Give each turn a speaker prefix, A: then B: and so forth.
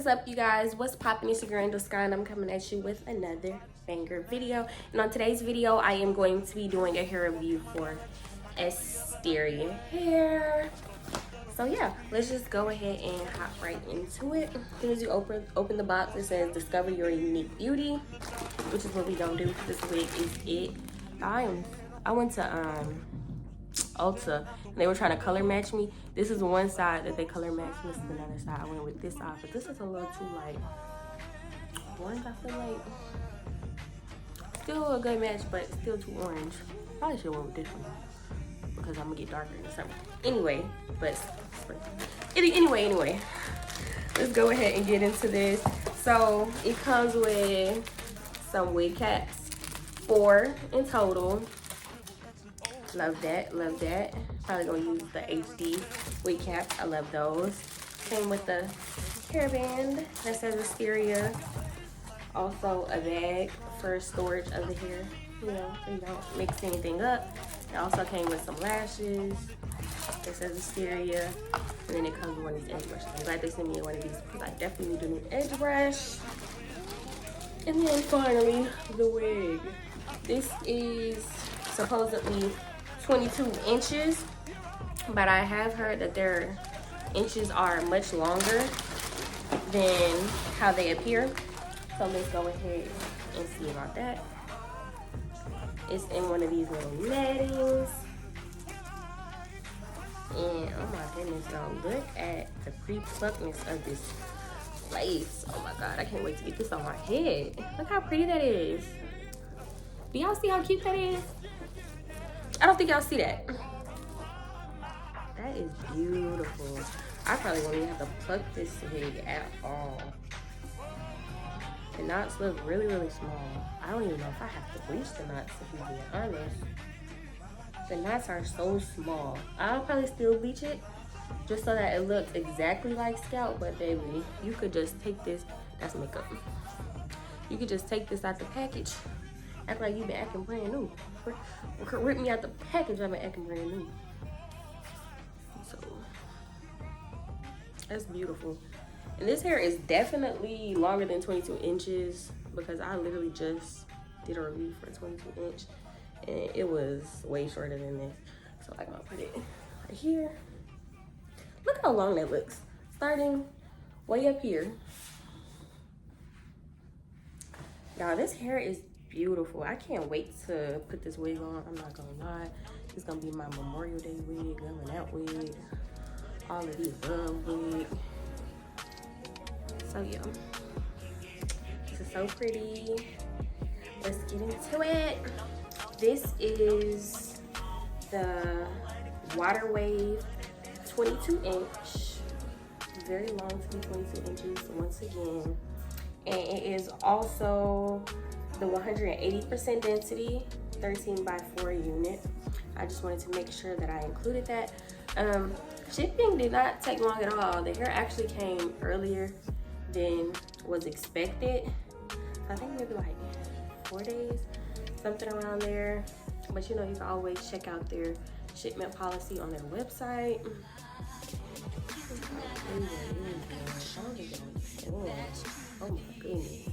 A: up, you guys? What's poppin'? It's your girl Angel Sky, and I'm coming at you with another banger video. And on today's video, I am going to be doing a hair review for Asteria hair. So yeah, let's just go ahead and hop right into it. As soon as you open the box, it says discover your unique beauty, which is what we gonna do. This wig is it. I went to Ulta and they were trying to color match me. This is one side that they color matched. This is another side. I went with this side, but this is a little too like orange. I feel like still a good match, but still too orange. Probably should have went with this one because I'm gonna get darker in the summer. Anyway, anyway, let's go ahead and get into this. So it comes with some wig caps, 4 in total. Love that, love that. Probably gonna use the HD wig caps. I love those. Came with the hairband that says Asteria. Also a bag for storage of the hair, you know, so you don't mix anything up. It also came with some lashes that says Asteria. And then it comes with one of these edge brushes. I'm glad they sent me one of these because I definitely need a new edge brush. And then finally, the wig. This is supposedly 22 inches, but I have heard that their inches are much longer than how they appear. So let's go ahead and see about that. It's in one of these little nettings. And oh my goodness, y'all, look at the pre-pluckness of this lace. Oh my God, I can't wait to get this on my head. Look how pretty that is. Do y'all see how cute that is? I don't think y'all see that. That is beautiful. I probably won't even have to pluck this wig at all. The knots look really, really small. I don't even know if I have to bleach the knots, if I'm being honest. The knots are so small. I'll probably still bleach it just so that it looks exactly like scalp, but baby, you could just take this, that's makeup. You could just take this out the package. Act like you've been acting brand new. Rip me out the package, I've been acting brand new. So, that's beautiful. And this hair is definitely longer than 22 inches because I literally just did a review for a 22 inch and it was way shorter than this. So I'm gonna put it right here. Look how long that looks. Starting way up here. Y'all, this hair is beautiful. I can't wait to put this wig on. I'm not gonna lie. It's gonna be my Memorial Day wig, going out wig, all of the above wig. So yeah, this is so pretty. Let's get into it. This is the Water Wave 22 inch. Very long to be 22 inches once again. And it is also the 180% density 13 by 4 unit. I just wanted to make sure that I included that. Shipping did not take long at all. The hair actually came earlier than was expected. I think maybe like 4 days, something around there. But you know, you can always check out their shipment policy on their website. Oh my goodness.